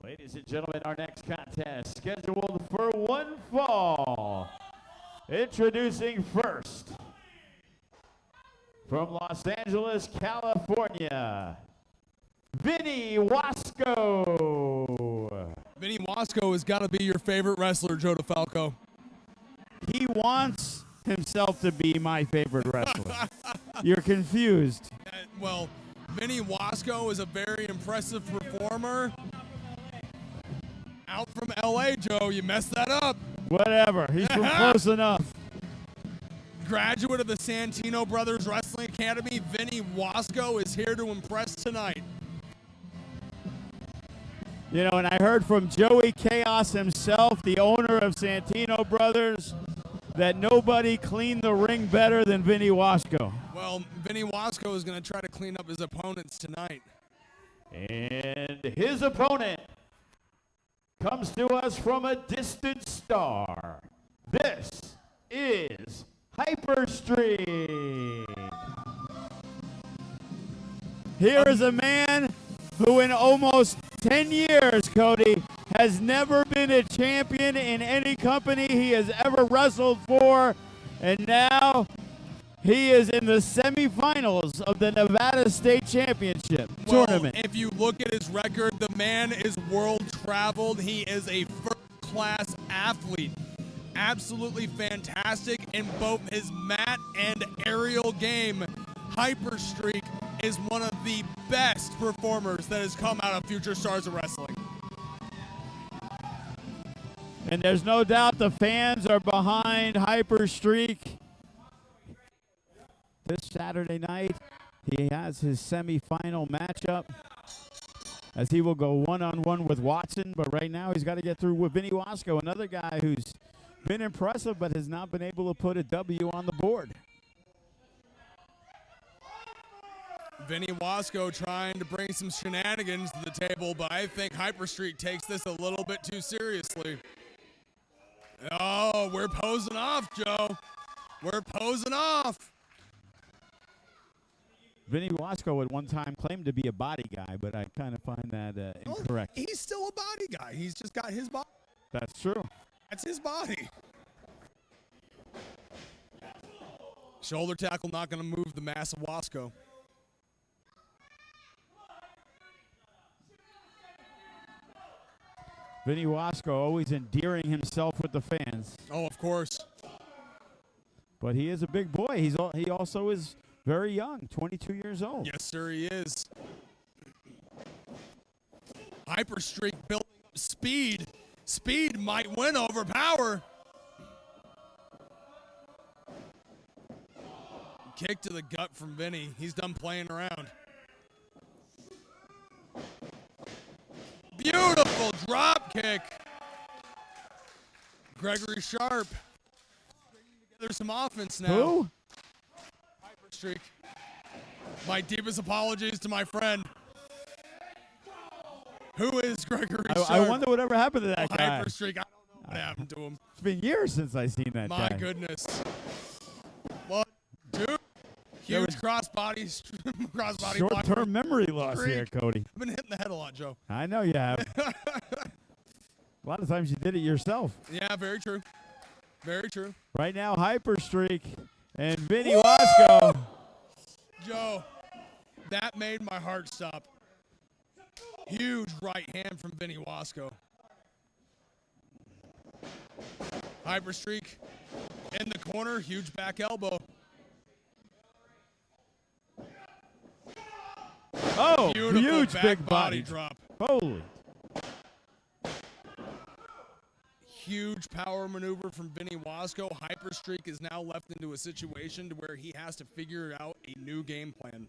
Ladies and gentlemen, our next contest scheduled for one fall. Introducing first, from Los Angeles, California, Vinny Wasco. Vinny Wasco has got to be your favorite wrestler, Joe DeFalco. He wants himself to be my favorite wrestler. You're confused. Well, Vinny Wasco is a very impressive performer. Out from L.A., Joe. You messed that up. Whatever. He's from close enough. Graduate of the Santino Brothers Wrestling Academy, Vinny Wasco is here to impress tonight. You know, and I heard from Joey Chaos himself, the owner of Santino Brothers, that nobody cleaned the ring better than Vinny Wasco. Well, Vinny Wasco is going to try to clean up his opponents tonight. And his opponent comes to us from a distant star. This is Hyperstreak. Here is a man who in almost 10 years, Cody, has never been a champion in any company he has ever wrestled for, and now he is in the semifinals of the Nevada State Championship tournament. If you look at his record, the man is world traveled. He is a first-class athlete. Absolutely fantastic in both his mat and aerial game. Hyperstreak is one of the best performers that has come out of Future Stars of Wrestling. And there's no doubt the fans are behind Hyperstreak. This Saturday night, he has his semifinal matchup as he will go one-on-one with Watson. But right now, he's got to get through with Vinny Wasco, another guy who's been impressive but has not been able to put a W on the board. Vinny Wasco trying to bring some shenanigans to the table, but I think Hyperstreak takes this a little bit too seriously. Oh, we're posing off, Joe. We're posing off. Vinny Wasco at one time claimed to be a body guy, but I kind of find that incorrect. He's still a body guy. He's just got his body. That's true. That's his body. Shoulder tackle not going to move the mass of Wasco. Vinny Wasco always endearing himself with the fans. Oh, of course. But he is a big boy. He also is very young, 22 years old. Yes, sir, he is. Hyperstreak building up speed. Speed might win over power. Kick to the gut from Vinny. He's done playing around. Beautiful drop kick. Gregory Sharp bringing together some offense now. Who? Hyperstreak. My deepest apologies to my friend. Who is Gregory Sharp? I wonder whatever happened to that guy. Hyperstreak. I don't know what happened to him. It's been years since I've seen that guy. My goodness. What? Dude. Huge crossbody Short-term memory loss here, Cody. I've been hitting the head a lot, Joe. I know you have. A lot of times you did it yourself. Yeah, very true. Very true. Right now, Hyperstreak and Vinny Wasco. Joe, that made my heart stop. Huge right hand from Vinny Wasco. Hyperstreak in the corner, huge back elbow. Oh, beautiful huge back big body drop. Holy. Huge power maneuver from Vinny Wasco. Hyperstreak is now left into a situation to where he has to figure out a new game plan.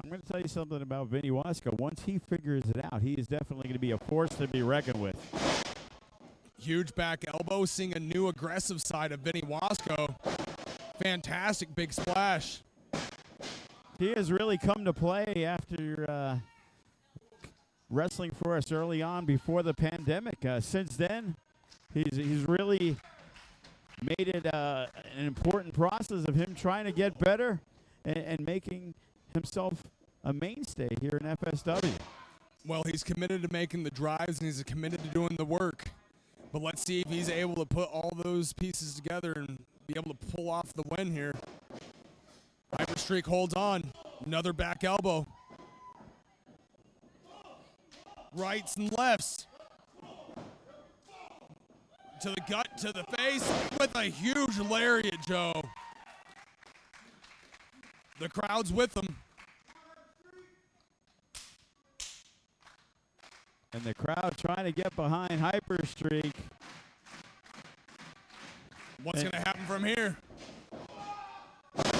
I'm going to tell you something about Vinny Wasco. Once he figures it out, he is definitely going to be a force to be reckoned with. Huge back elbow, seeing a new aggressive side of Vinny Wasco. Fantastic big splash. He has really come to play after wrestling for us early on before the pandemic. Since then, he's really made it an important process of him trying to get better and making himself a mainstay here in FSW. Well, he's committed to making the drives, and he's committed to doing the work. But let's see if he's able to put all those pieces together and be able to pull off the win here. Hyperstreak holds on. Another back elbow. Rights and lefts. To the gut, to the face, with a huge lariat, Joe. The crowd's with him. And the crowd trying to get behind Hyperstreak. What's going to happen from here?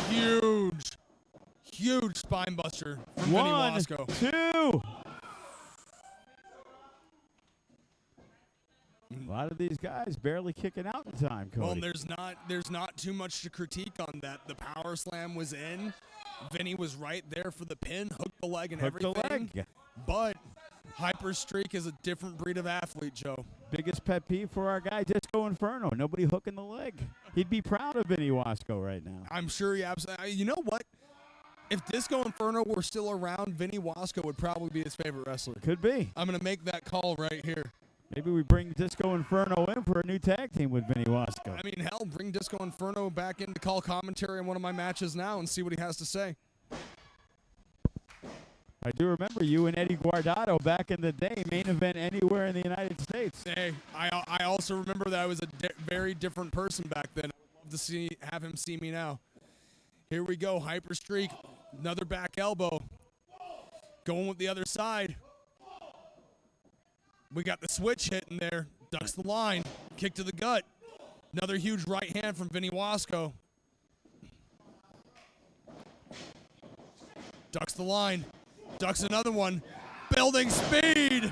Huge, huge spine buster from Vinny Wasco. 2. A lot of these guys barely kicking out in time, Cody. Well, there's not too much to critique on that. The power slam was in. Vinny was right there for the pin, hooked the leg and everything. The leg. But Hyperstreak is a different breed of athlete, Joe. Biggest pet peeve for our guy, Disco Inferno. Nobody hooking the leg. He'd be proud of Vinny Wasco right now. I'm sure he absolutely. You know what? If Disco Inferno were still around, Vinny Wasco would probably be his favorite wrestler. Could be. I'm going to make that call right here. Maybe we bring Disco Inferno in for a new tag team with Vinny Wasco. I mean, hell, bring Disco Inferno back in to call commentary on one of my matches now and see what he has to say. I do remember you and Eddie Guardado back in the day, main event anywhere in the United States. Hey, I also remember that I was a very different person back then. I'd love to have him see me now. Here we go, Hyperstreak, another back elbow. Going with the other side. We got the switch hitting there. Ducks the line. Kick to the gut. Another huge right hand from Vinny Wasco. Ducks the line. Ducks another one. Building speed.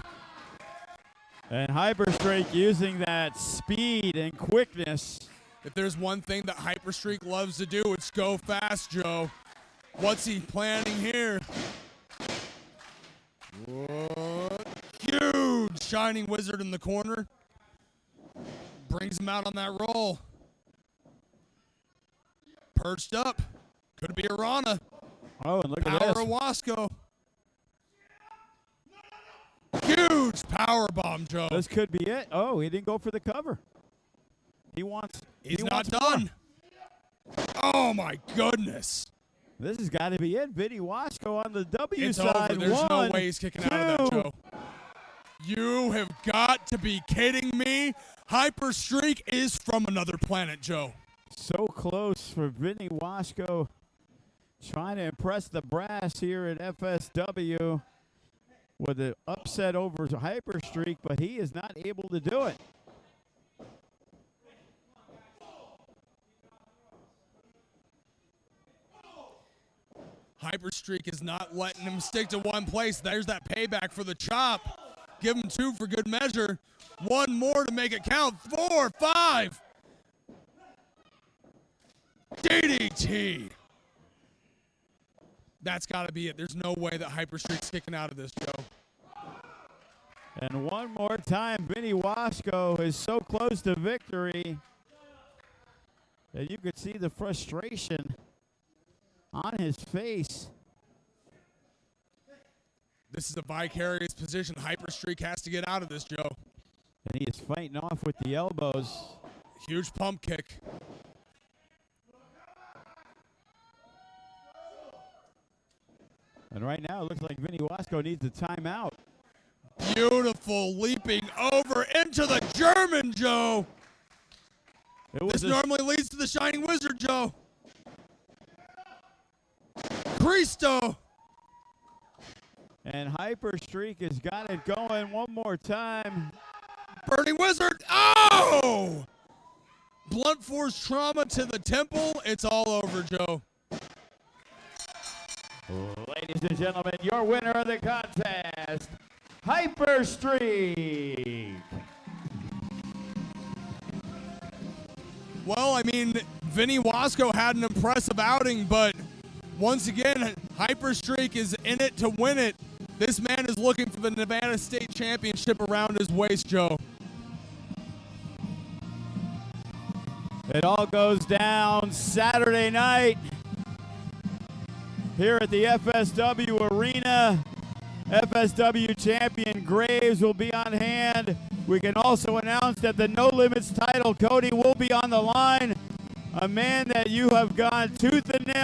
And Hyperstreak using that speed and quickness. If there's one thing that Hyperstreak loves to do, it's go fast, Joe. What's he planning here? What? Huge Shining Wizard in the corner. Brings him out on that roll. Perched up. Could be a Rana. Oh, and look at Power this. of Wasco. Huge power bomb, Joe. This could be it. Oh, he didn't go for the cover. He wants. He's not done. Oh my goodness. This has got to be it. Vinny Wasco on the W It's side. over. There's 1, no way he's kicking 2. out of that, Joe. You have got to be kidding me. Hyperstreak is from another planet, Joe. So close for Vinny Wasco. Trying to impress the brass here at FSW with an upset over Hyperstreak, but he is not able to do it. Hyperstreak is not letting him stick to one place. There's that payback for the chop. Give him 2 for good measure. 1 more to make it count. 4, 5. DDT. That's got to be it. There's no way that Hyperstreak's kicking out of this, Joe. And one more time, Vinny Wasco is so close to victory that you could see the frustration on his face. This is a vicarious position. Hyperstreak has to get out of this, Joe. And he is fighting off with the elbows. Huge pump kick. And right now, it looks like Vinny Wasco needs a timeout. Beautiful leaping over into the German, Joe. This normally leads to the Shining Wizard, Joe. Cristo. And Hyperstreak has got it going one more time. Burning Wizard. Oh! Blunt force trauma to the temple. It's all over, Joe. Ladies and gentlemen, your winner of the contest, Hyperstreak. Well, I mean, Vinny Wasco had an impressive outing, but once again, Hyperstreak is in it to win it. This man is looking for the Nevada State Championship around his waist, Joe. It all goes down Saturday night here at the FSW Arena. FSW champion Graves will be on hand. We can also announce that the No Limits title, Cody, will be on the line. A man that you have gone tooth and nail